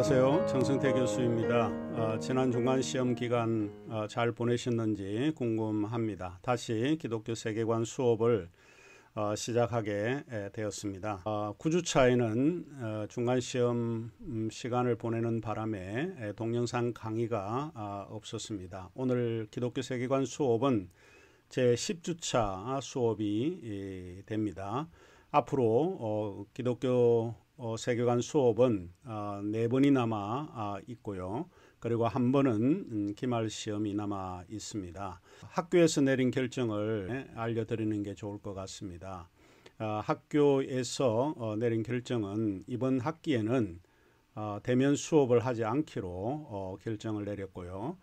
안녕하세요. 정승태 교수입니다. 지난 중간시험 기간 잘 보내셨는지 궁금합니다. 다시 기독교 세계관 수업을 시작하게 되었습니다. 9주차에는 중간시험 시간을 보내는 바람에 동영상 강의가 없었습니다. 오늘 기독교 세계관 수업은 제 10주차 수업이 됩니다. 앞으로 기독교 세계관 수업은 4번이 남아 있고요. 그리고 한 번은 기말 시험이 남아 있습니다. 학교에서 내린 결정을 알려드리는 게 좋을 것 같습니다. 학교에서 내린 결정은 이번 학기에는 대면 수업을 하지 않기로 결정을 내렸고요.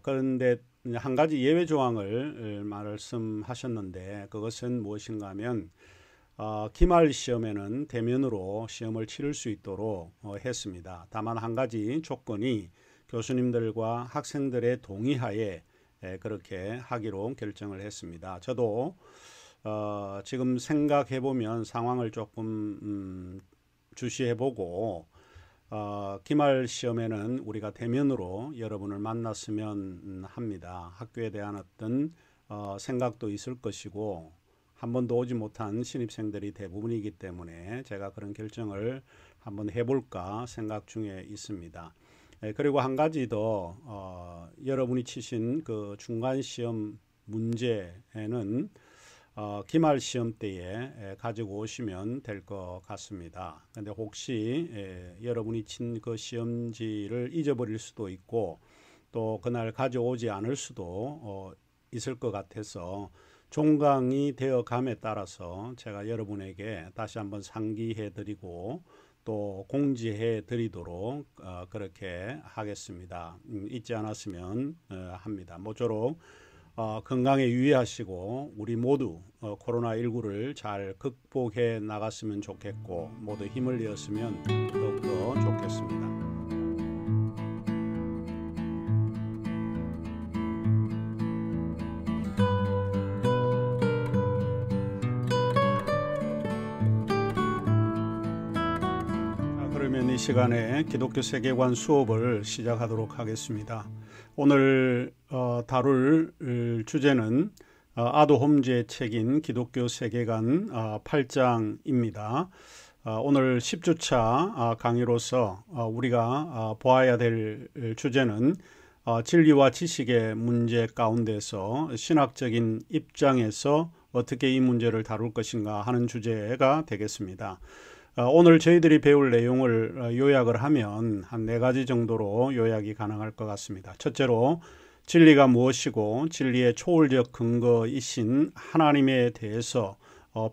그런데 한 가지 예외 조항을 말씀하셨는데 그것은 무엇인가 하면 기말 시험에는 대면으로 시험을 치를 수 있도록 했습니다. 다만 한 가지 조건이 교수님들과 학생들의 동의하에 그렇게 하기로 결정을 했습니다. 저도 지금 생각해보면 상황을 조금 주시해보고 기말 시험에는 우리가 대면으로 여러분을 만났으면 합니다. 학교에 대한 어떤 생각도 있을 것이고 한 번도 오지 못한 신입생들이 대부분이기 때문에 제가 그런 결정을 한번 해볼까 생각 중에 있습니다. 그리고 한 가지 더 여러분이 치신 그 중간시험 문제는 기말 시험 때에 가지고 오시면 될 것 같습니다. 근데 혹시 여러분이 친 그 시험지를 잊어버릴 수도 있고 또 그날 가져오지 않을 수도 있을 것 같아서 종강이 되어 감에 따라서 제가 여러분에게 다시 한번 상기해 드리고 또 공지해 드리도록 그렇게 하겠습니다. 잊지 않았으면 합니다. 모쪼록 건강에 유의하시고 우리 모두 코로나19를 잘 극복해 나갔으면 좋겠고 모두 힘을 내었으면 더욱더 좋겠습니다. 그러면 이 시간에 기독교 세계관 수업을 시작하도록 하겠습니다. 오늘 다룰 주제는 아도 홈즈의 책인 기독교 세계관 8장입니다. 오늘 10주차 강의로서 우리가 보아야 될 주제는 진리와 지식의 문제 가운데서 신학적인 입장에서 어떻게 이 문제를 다룰 것인가 하는 주제가 되겠습니다. 오늘 저희들이 배울 내용을 요약을 하면 한 4가지 정도로 요약이 가능할 것 같습니다. 첫째로 진리가 무엇이고 진리의 초월적 근거이신 하나님에 대해서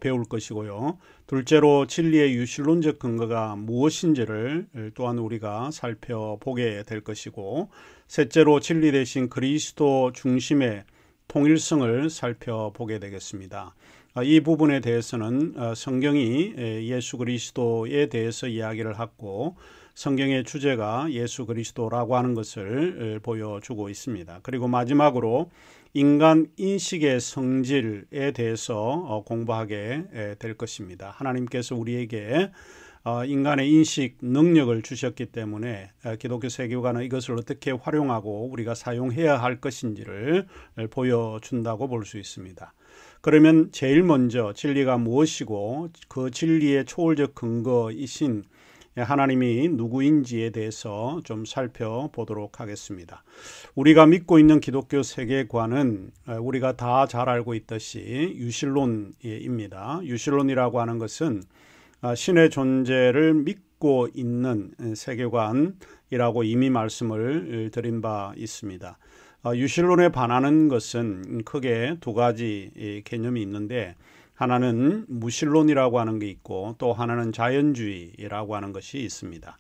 배울 것이고요. 둘째로 진리의 유실론적 근거가 무엇인지를 또한 우리가 살펴보게 될 것이고 셋째로 진리 대신 그리스도 중심의 통일성을 살펴보게 되겠습니다. 이 부분에 대해서는 성경이 예수 그리스도에 대해서 이야기를 하고 성경의 주제가 예수 그리스도라고 하는 것을 보여주고 있습니다. 그리고 마지막으로 인간 인식의 성질에 대해서 공부하게 될 것입니다. 하나님께서 우리에게 인간의 인식 능력을 주셨기 때문에 기독교 세계관은 이것을 어떻게 활용하고 우리가 사용해야 할 것인지를 보여준다고 볼 수 있습니다. 그러면 제일 먼저 진리가 무엇이고 그 진리의 초월적 근거이신 하나님이 누구인지에 대해서 좀 살펴보도록 하겠습니다. 우리가 믿고 있는 기독교 세계관은 우리가 다 잘 알고 있듯이 유실론입니다. 유실론이라고 하는 것은 신의 존재를 믿고 있는 세계관이라고 이미 말씀을 드린 바 있습니다. 유실론에 반하는 것은 크게 2가지 개념이 있는데 하나는 무실론이라고 하는 게 있고 또 하나는 자연주의라고 하는 것이 있습니다.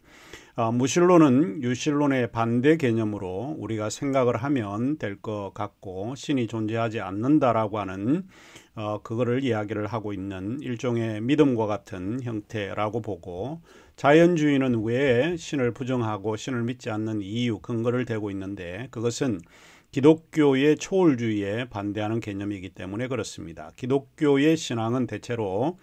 무실론은 유실론의 반대 개념으로 우리가 생각을 하면 될 것 같고 신이 존재하지 않는다라고 하는 그거를 이야기를 하고 있는 일종의 믿음과 같은 형태라고 보고 자연주의는 왜 신을 부정하고 신을 믿지 않는 이유, 근거를 대고 있는데 그것은 기독교의 초월주의에 반대하는 개념이기 때문에 그렇습니다. 기독교의 신앙은 대체로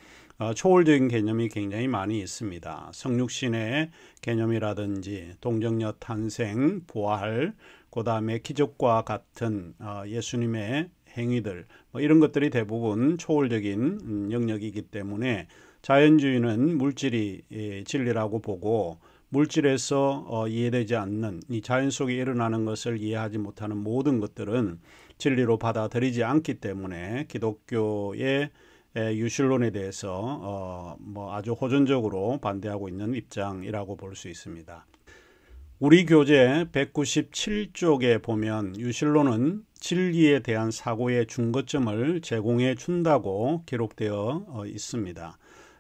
초월적인 개념이 굉장히 많이 있습니다. 성육신의 개념이라든지 동정녀 탄생, 부활, 그 다음에 기적과 같은 예수님의 행위들, 이런 것들이 대부분 초월적인 영역이기 때문에 자연주의는 물질이 진리라고 보고, 물질에서 이해되지 않는 이 자연 속에 일어나는 것을 이해하지 못하는 모든 것들은 진리로 받아들이지 않기 때문에 기독교의 유실론에 대해서 아주 호전적으로 반대하고 있는 입장이라고 볼 수 있습니다. 우리 교재 197쪽에 보면 유실론은 진리에 대한 사고의 중거점을 제공해 준다고 기록되어 있습니다.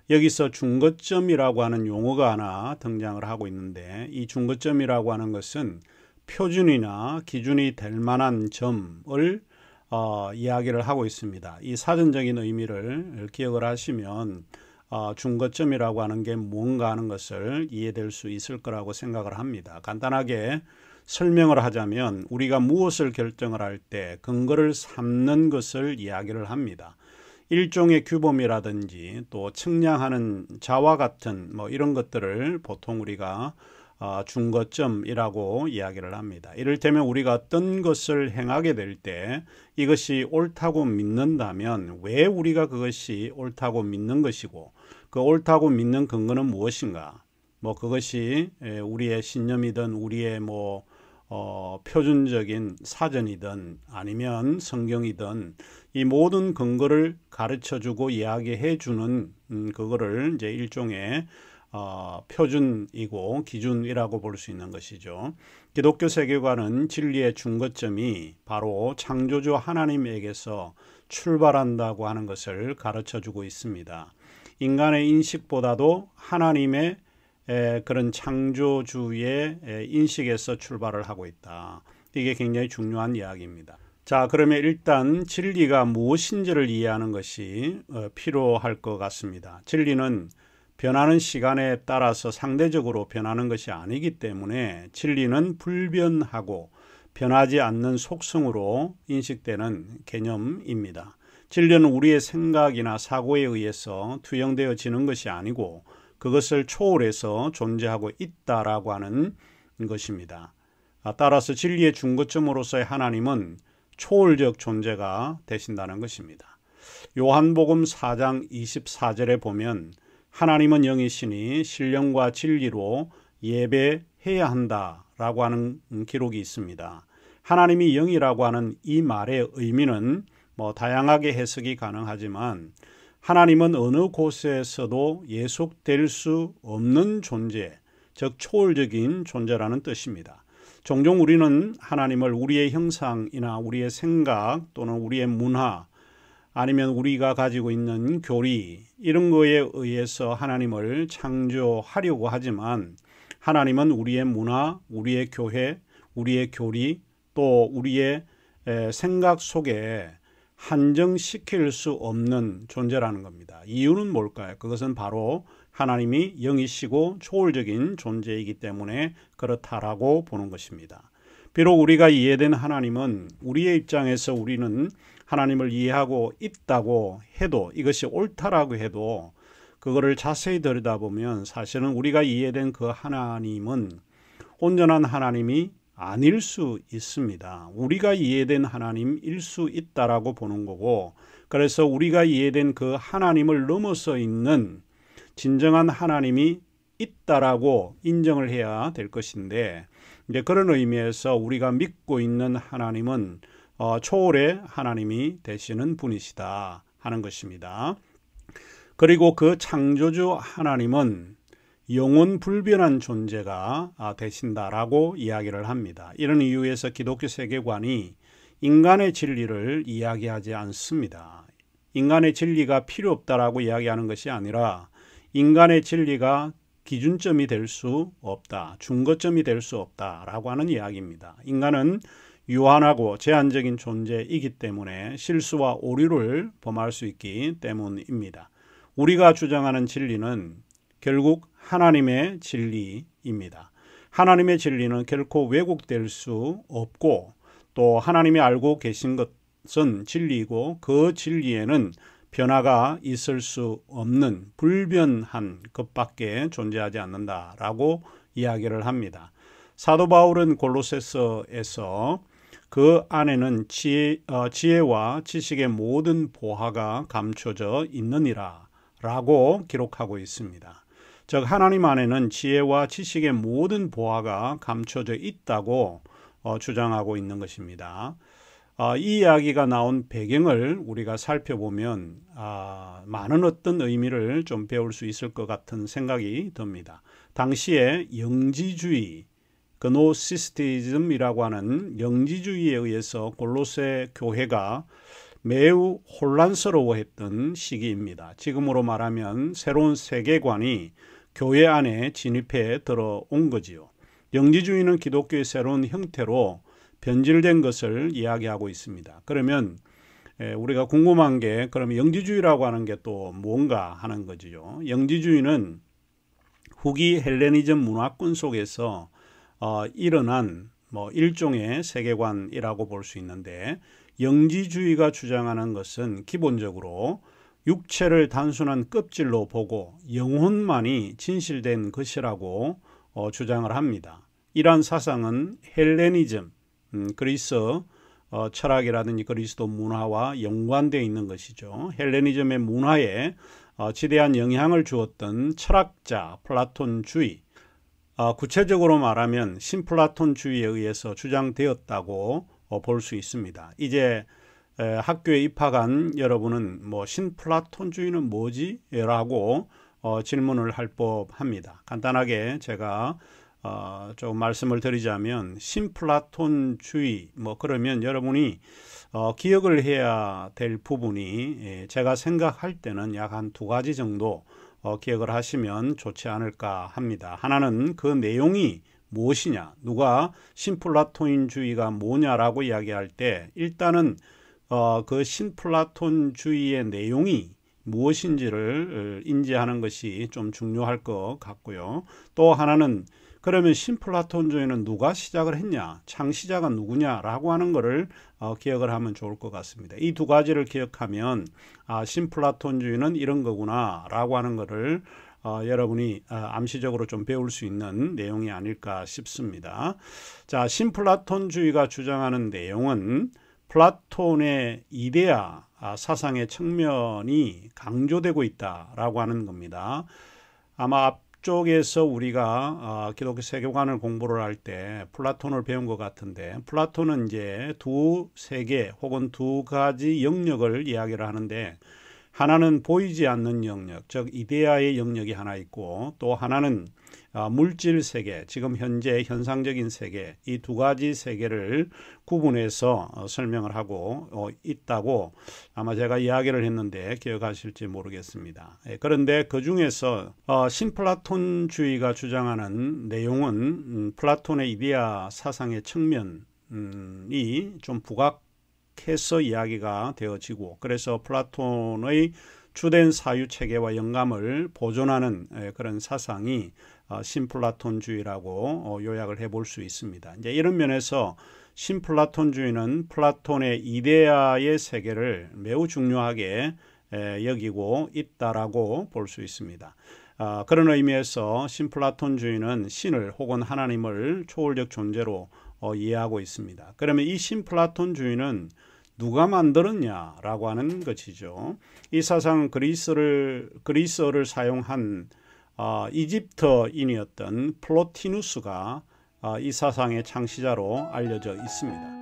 여기서 중거점이라고 하는 용어가 하나 등장을 하고 있는데, 이 중거점이라고 하는 것은 표준이나 기준이 될 만한 점을 이야기를 하고 있습니다. 이 사전적인 의미를 기억을 하시면 중거점이라고 하는 게 뭔가 하는 것을 이해될 수 있을 거라고 생각을 합니다. 간단하게 설명을 하자면 우리가 무엇을 결정을 할 때 근거를 삼는 것을 이야기를 합니다. 일종의 규범이라든지 또 측량하는 자와 같은 이런 것들을 보통 우리가 중거점이라고 이야기를 합니다. 이를테면 우리가 어떤 것을 행하게 될 때 이것이 옳다고 믿는다면 왜 우리가 그것이 옳다고 믿는 것이고, 그 옳다고 믿는 근거는 무엇인가? 그것이 우리의 신념이든 우리의 표준적인 사전이든 아니면 성경이든 이 모든 근거를 가르쳐주고 이야기해주는 그거를 이제 일종의 표준이고 기준이라고 볼 수 있는 것이죠. 기독교 세계관은 진리의 중거점이 바로 창조주 하나님에게서 출발한다고 하는 것을 가르쳐주고 있습니다. 인간의 인식보다도 하나님의 그런 창조주의 인식에서 출발을 하고 있다. 이게 굉장히 중요한 이야기입니다. 자, 그러면 일단 진리가 무엇인지를 이해하는 것이 필요할 것 같습니다. 진리는 변하는 시간에 따라서 상대적으로 변하는 것이 아니기 때문에 진리는 불변하고 변하지 않는 속성으로 인식되는 개념입니다. 진리는 우리의 생각이나 사고에 의해서 투영되어지는 것이 아니고 그것을 초월해서 존재하고 있다라고 하는 것입니다. 따라서 진리의 중거점으로서의 하나님은 초월적 존재가 되신다는 것입니다. 요한복음 4장 24절에 보면 하나님은 영이시니 신령과 진리로 예배해야 한다라고 하는 기록이 있습니다. 하나님이 영이라고 하는 이 말의 의미는 다양하게 해석이 가능하지만 하나님은 어느 곳에서도 예속될 수 없는 존재, 즉 초월적인 존재라는 뜻입니다. 종종 우리는 하나님을 우리의 형상이나 우리의 생각 또는 우리의 문화 아니면 우리가 가지고 있는 교리 이런 거에 의해서 하나님을 창조하려고 하지만 하나님은 우리의 문화, 우리의 교회, 우리의 교리 또 우리의 생각 속에 한정시킬 수 없는 존재라는 겁니다. 이유는 뭘까요? 그것은 바로 하나님이 영이시고 초월적인 존재이기 때문에 그렇다라고 보는 것입니다. 비록 우리가 이해된 하나님은 우리의 입장에서 우리는 하나님을 이해하고 있다고 해도 이것이 옳다라고 해도 그거를 자세히 들여다보면 사실은 우리가 이해된 그 하나님은 온전한 하나님이 아닐 수 있습니다. 우리가 이해된 하나님일 수 있다라고 보는 거고, 그래서 우리가 이해된 그 하나님을 넘어서 있는 진정한 하나님이 있다라고 인정을 해야 될 것인데, 이제 그런 의미에서 우리가 믿고 있는 하나님은 초월의 하나님이 되시는 분이시다 하는 것입니다. 그리고 그 창조주 하나님은 영원 불변한 존재가 되신다라고 이야기를 합니다. 이런 이유에서 기독교 세계관이 인간의 진리를 이야기하지 않습니다. 인간의 진리가 필요 없다라고 이야기하는 것이 아니라 인간의 진리가 기준점이 될 수 없다, 중거점이 될 수 없다라고 하는 이야기입니다. 인간은 유한하고 제한적인 존재이기 때문에 실수와 오류를 범할 수 있기 때문입니다. 우리가 주장하는 진리는 결국 하나님의 진리입니다. 하나님의 진리는 결코 왜곡될 수 없고 또 하나님이 알고 계신 것은 진리이고 그 진리에는 변화가 있을 수 없는 불변한 것밖에 존재하지 않는다라고 이야기를 합니다. 사도 바울은 골로새서에서 그 안에는 지혜와 지식의 모든 보화가 감춰져 있느니라 라고 기록하고 있습니다. 즉 하나님 안에는 지혜와 지식의 모든 보화가 감춰져 있다고 주장하고 있는 것입니다. 이 이야기가 나온 배경을 우리가 살펴보면 많은 어떤 의미를 좀 배울 수 있을 것 같은 생각이 듭니다. 당시에 영지주의, 그노시스티즘이라고 하는 영지주의에 의해서 골로새 교회가 매우 혼란스러워했던 시기입니다. 지금으로 말하면 새로운 세계관이 교회 안에 진입해 들어온 거지요. 영지주의는 기독교의 새로운 형태로 변질된 것을 이야기하고 있습니다. 그러면 우리가 궁금한 게 그러면 영지주의라고 하는 게 또 뭔가 하는 거지요. 영지주의는 후기 헬레니즘 문화권 속에서 일어난 일종의 세계관이라고 볼 수 있는데, 영지주의가 주장하는 것은 기본적으로 육체를 단순한 껍질로 보고 영혼만이 진실된 것이라고 주장을 합니다. 이러한 사상은 헬레니즘, 그리스 철학이라든지 그리스도 문화와 연관되어 있는 것이죠. 헬레니즘의 문화에 지대한 영향을 주었던 철학자 플라톤주의, 구체적으로 말하면 신플라톤주의에 의해서 주장되었다고 볼 수 있습니다. 이제 학교에 입학한 여러분은 신플라톤주의는 뭐지? 라고 질문을 할 법합니다. 간단하게 제가 좀 말씀을 드리자면 신플라톤주의 그러면 여러분이 기억을 해야 될 부분이 제가 생각할 때는 약 한 두 가지 정도 기억을 하시면 좋지 않을까 합니다. 하나는 그 내용이 무엇이냐, 누가 신플라톤주의가 뭐냐라고 이야기할 때 일단은 그 신플라톤주의의 내용이 무엇인지를 인지하는 것이 좀 중요할 것 같고요. 또 하나는 그러면 신플라톤주의는 누가 시작을 했냐, 창시자가 누구냐라고 하는 것을 기억을 하면 좋을 것 같습니다. 이 두 가지를 기억하면 신플라톤주의는 이런 거구나 라고 하는 것을 여러분이 암시적으로 좀 배울 수 있는 내용이 아닐까 싶습니다. 자, 신플라톤주의가 주장하는 내용은 플라톤의 이데아 사상의 측면이 강조되고 있다라고 하는 겁니다. 아마 앞쪽에서 우리가 기독교 세계관을 공부를 할 때 플라톤을 배운 것 같은데, 플라톤은 이제 두 세계 혹은 두 가지 영역을 이야기를 하는데, 하나는 보이지 않는 영역, 즉 이데아의 영역이 하나 있고, 또 하나는 물질 세계, 지금 현재 현상적인 세계, 이 두 가지 세계를 구분해서 설명을 하고 있다고 아마 제가 이야기를 했는데 기억하실지 모르겠습니다. 그런데 그 중에서 신플라톤주의가 주장하는 내용은 플라톤의 이데아 사상의 측면이 좀 부각해서 이야기가 되어지고, 그래서 플라톤의 주된 사유 체계와 영감을 보존하는 그런 사상이 신플라톤주의라고 요약을 해볼 수 있습니다. 이제 이런 면에서 신플라톤주의는 플라톤의 이데아의 세계를 매우 중요하게 여기고 있다라고 볼 수 있습니다. 그런 의미에서 신플라톤주의는 신을 혹은 하나님을 초월적 존재로 이해하고 있습니다. 그러면 이 신플라톤주의는 누가 만들었냐라고 하는 것이죠. 이 사상은 그리스어를 사용한 이집트인이었던 플로티누스가 이 사상의 창시자로 알려져 있습니다.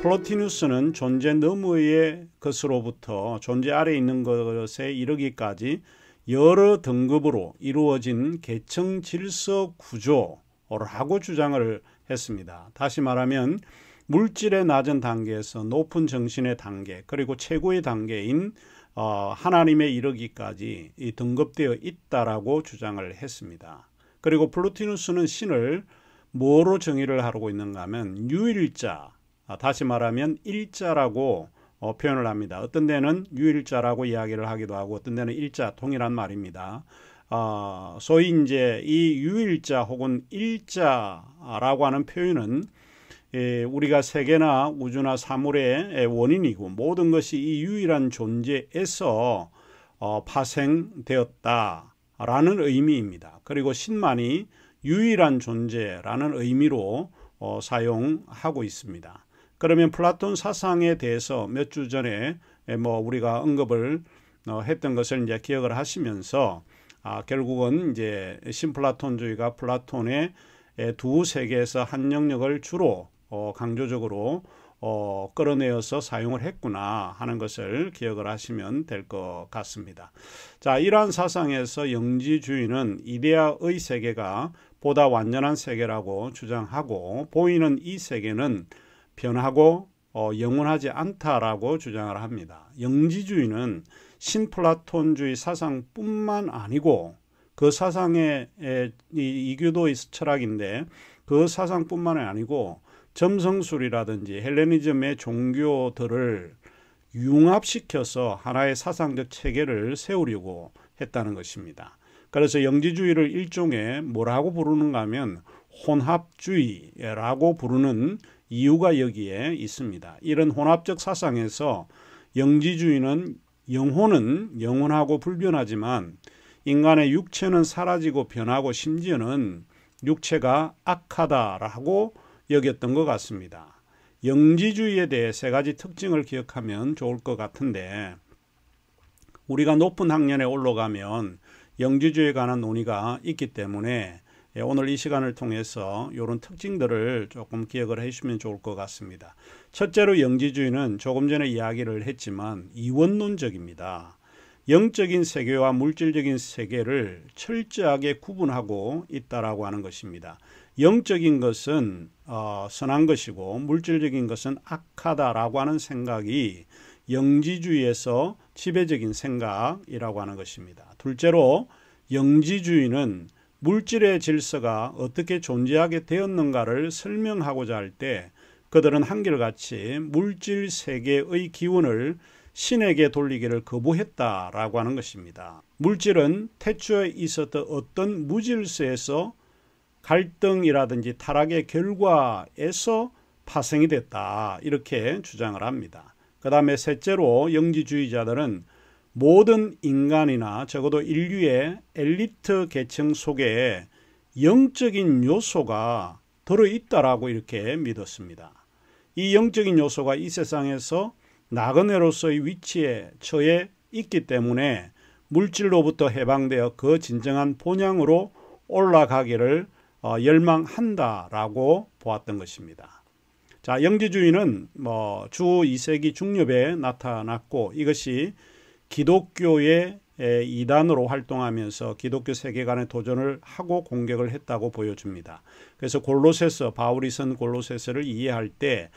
플로티누스는 존재 너머의 것으로부터 존재 아래에 있는 것에 이르기까지 여러 등급으로 이루어진 계층 질서 구조라고 주장을 했습니다. 다시 말하면 물질의 낮은 단계에서 높은 정신의 단계, 그리고 최고의 단계인 하나님에 이르기까지 등급되어 있다라고 주장을 했습니다. 그리고 플로티누스는 신을 뭐로 정의를 하고 있는가 하면 유일자, 다시 말하면 일자라고 표현을 합니다. 어떤 데는 유일자라고 이야기를 하기도 하고 어떤 데는 일자, 동일한 말입니다. 소위 이제 이 유일자 혹은 일자라고 하는 표현은 우리가 세계나 우주나 사물의 원인이고 모든 것이 이 유일한 존재에서 파생되었다라는 의미입니다. 그리고 신만이 유일한 존재라는 의미로 사용하고 있습니다. 그러면 플라톤 사상에 대해서 몇 주 전에 우리가 언급을 했던 것을 이제 기억을 하시면서 결국은 이제 신플라톤주의가 플라톤의 두 세계에서 한 영역을 주로 강조적으로 끌어내어서 사용을 했구나 하는 것을 기억을 하시면 될 것 같습니다. 자, 이러한 사상에서 영지주의는 이데아의 세계가 보다 완전한 세계라고 주장하고 보이는 이 세계는 변하고 영원하지 않다라고 주장을 합니다. 영지주의는 신플라톤주의 사상뿐만 아니고 그 사상의 이교도의 철학인데 그 사상뿐만 아니고 점성술이라든지 헬레니즘의 종교들을 융합시켜서 하나의 사상적 체계를 세우려고 했다는 것입니다. 그래서 영지주의를 일종의 뭐라고 부르는가 하면 혼합주의라고 부르는 이유가 여기에 있습니다. 이런 혼합적 사상에서 영지주의는 영혼은 영원하고 불변하지만 인간의 육체는 사라지고 변하고 심지어는 육체가 악하다라고 여겼던 것 같습니다. 영지주의에 대해 세 가지 특징을 기억하면 좋을 것 같은데 우리가 높은 학년에 올라가면 영지주의에 관한 논의가 있기 때문에 오늘 이 시간을 통해서 이런 특징들을 조금 기억을 해주시면 좋을 것 같습니다. 첫째로 영지주의는 조금 전에 이야기를 했지만 이원론적입니다. 영적인 세계와 물질적인 세계를 철저하게 구분하고 있다라고 하는 것입니다. 영적인 것은 선한 것이고 물질적인 것은 악하다라고 하는 생각이 영지주의에서 지배적인 생각이라고 하는 것입니다. 둘째로 영지주의는 물질의 질서가 어떻게 존재하게 되었는가를 설명하고자 할 때 그들은 한결같이 물질 세계의 기원을 신에게 돌리기를 거부했다라고 하는 것입니다. 물질은 태초에 있었던 어떤 무질서에서 갈등이라든지 타락의 결과에서 파생이 됐다 이렇게 주장을 합니다. 그 다음에 셋째로 영지주의자들은 모든 인간이나 적어도 인류의 엘리트 계층 속에 영적인 요소가 들어있다라고 이렇게 믿었습니다. 이 영적인 요소가 이 세상에서 나그네로서의 위치에 처해 있기 때문에 물질로부터 해방되어 그 진정한 본향으로 올라가기를 열망한다라고 보았던 것입니다. 자, 영지주의는 주 2세기 중엽에 나타났고 이것이 기독교의 이단으로 활동하면서 기독교 세계관에 도전을 하고 공격을 했다고 보여줍니다. 그래서 골로새서, 바울이 쓴 골로새서를 이해할 때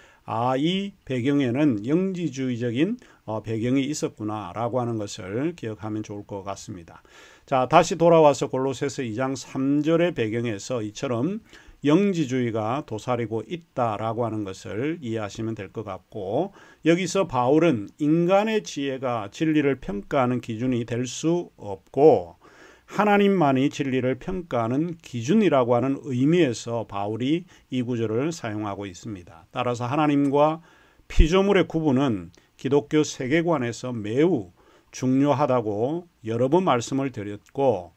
이 배경에는 영지주의적인 배경이 있었구나라고 하는 것을 기억하면 좋을 것 같습니다. 자, 다시 돌아와서 골로새서 2장 3절의 배경에서 이처럼 영지주의가 도사리고 있다라고 하는 것을 이해하시면 될 것 같고 여기서 바울은 인간의 지혜가 진리를 평가하는 기준이 될 수 없고 하나님만이 진리를 평가하는 기준이라고 하는 의미에서 바울이 이 구절을 사용하고 있습니다. 따라서 하나님과 피조물의 구분은 기독교 세계관에서 매우 중요하다고 여러 번 말씀을 드렸고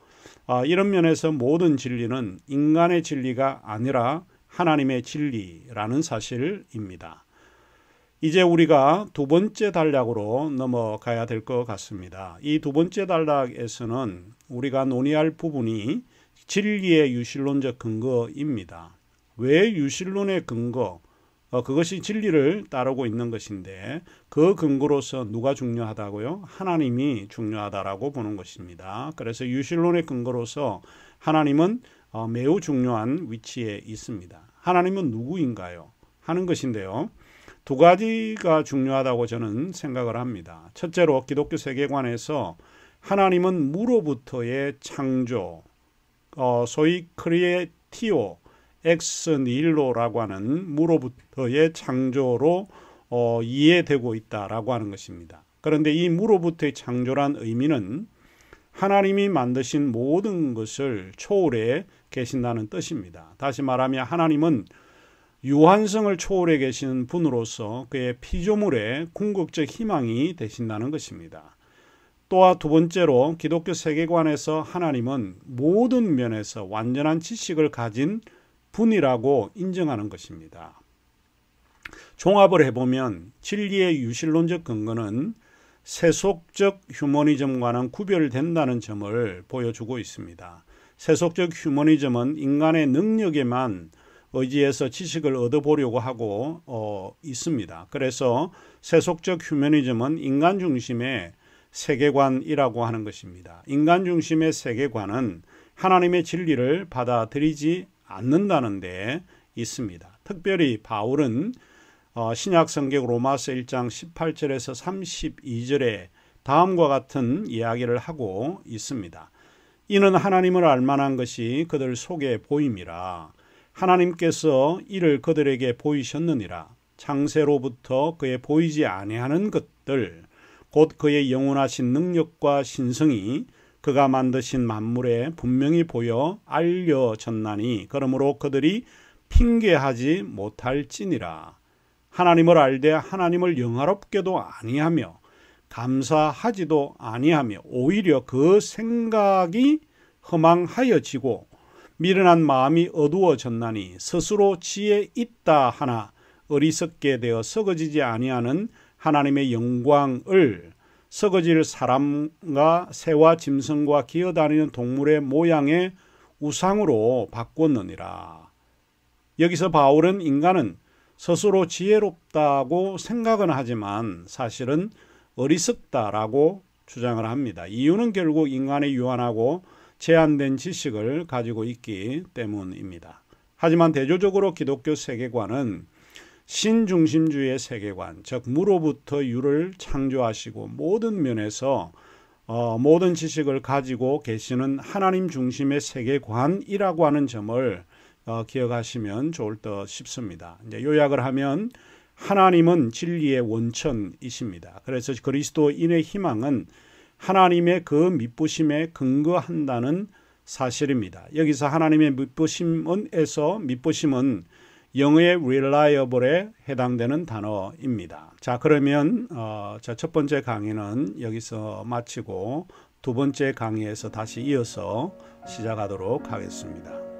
이런 면에서 모든 진리는 인간의 진리가 아니라 하나님의 진리라는 사실입니다. 이제 우리가 두 번째 단락으로 넘어가야 될 것 같습니다. 이 두 번째 단락에서는 우리가 논의할 부분이 진리의 유실론적 근거입니다. 왜 유실론의 근거? 그것이 진리를 따르고 있는 것인데 그 근거로서 누가 중요하다고요? 하나님이 중요하다라고 보는 것입니다. 그래서 유실론의 근거로서 하나님은 매우 중요한 위치에 있습니다. 하나님은 누구인가요? 하는 것인데요. 두 가지가 중요하다고 저는 생각을 합니다. 첫째로 기독교 세계관에서 하나님은 무로부터의 창조, 소위 크리에티오 엑스 닐로라고 하는 무로부터의 창조로 이해되고 있다라고 하는 것입니다. 그런데 이 무로부터의 창조란 의미는 하나님이 만드신 모든 것을 초월해 계신다는 뜻입니다. 다시 말하면 하나님은 유한성을 초월해 계시는 분으로서 그의 피조물의 궁극적 희망이 되신다는 것입니다. 또한 두 번째로 기독교 세계관에서 하나님은 모든 면에서 완전한 지식을 가진 분이라고 인정하는 것입니다. 종합을 해보면 진리의 유실론적 근거는 세속적 휴머니즘과는 구별된다는 점을 보여주고 있습니다. 세속적 휴머니즘은 인간의 능력에만 의지해서 지식을 얻어보려고 하고 있습니다. 그래서 세속적 휴머니즘은 인간 중심의 세계관이라고 하는 것입니다. 인간 중심의 세계관은 하나님의 진리를 받아들이지 않는다는 데 있습니다. 특별히 바울은 신약 성경 로마서 1장 18절에서 32절에 다음과 같은 이야기를 하고 있습니다. 이는 하나님을 알만한 것이 그들 속에 보임이라. 하나님께서 이를 그들에게 보이셨느니라. 창세로부터 그의 보이지 아니하는 것들 곧 그의 영원하신 능력과 신성이 그가 만드신 만물에 분명히 보여 알려졌나니 그러므로 그들이 핑계하지 못할지니라. 하나님을 알되 하나님을 영화롭게도 아니하며 감사하지도 아니하며 오히려 그 생각이 허망하여지고 미련한 마음이 어두워졌나니 스스로 지혜 있다 하나 어리석게 되어 썩어지지 아니하는 하나님의 영광을 썩어질 사람과 새와 짐승과 기어다니는 동물의 모양의 우상으로 바꿨느니라. 여기서 바울은 인간은 스스로 지혜롭다고 생각은 하지만 사실은 어리석다라고 주장을 합니다. 이유는 결국 인간의 유한하고 제한된 지식을 가지고 있기 때문입니다. 하지만 대조적으로 기독교 세계관은 신중심주의 세계관, 즉 무로부터 유를 창조하시고 모든 면에서 모든 지식을 가지고 계시는 하나님 중심의 세계관이라고 하는 점을 기억하시면 좋을 듯 싶습니다. 이제 요약을 하면 하나님은 진리의 원천이십니다. 그래서 그리스도인의 희망은 하나님의 그 미쁘심에 근거한다는 사실입니다. 여기서 하나님의 미쁘심은 영어의 reliable에 해당되는 단어입니다. 자, 그러면 첫 번째 강의는 여기서 마치고 두 번째 강의에서 다시 이어서 시작하도록 하겠습니다.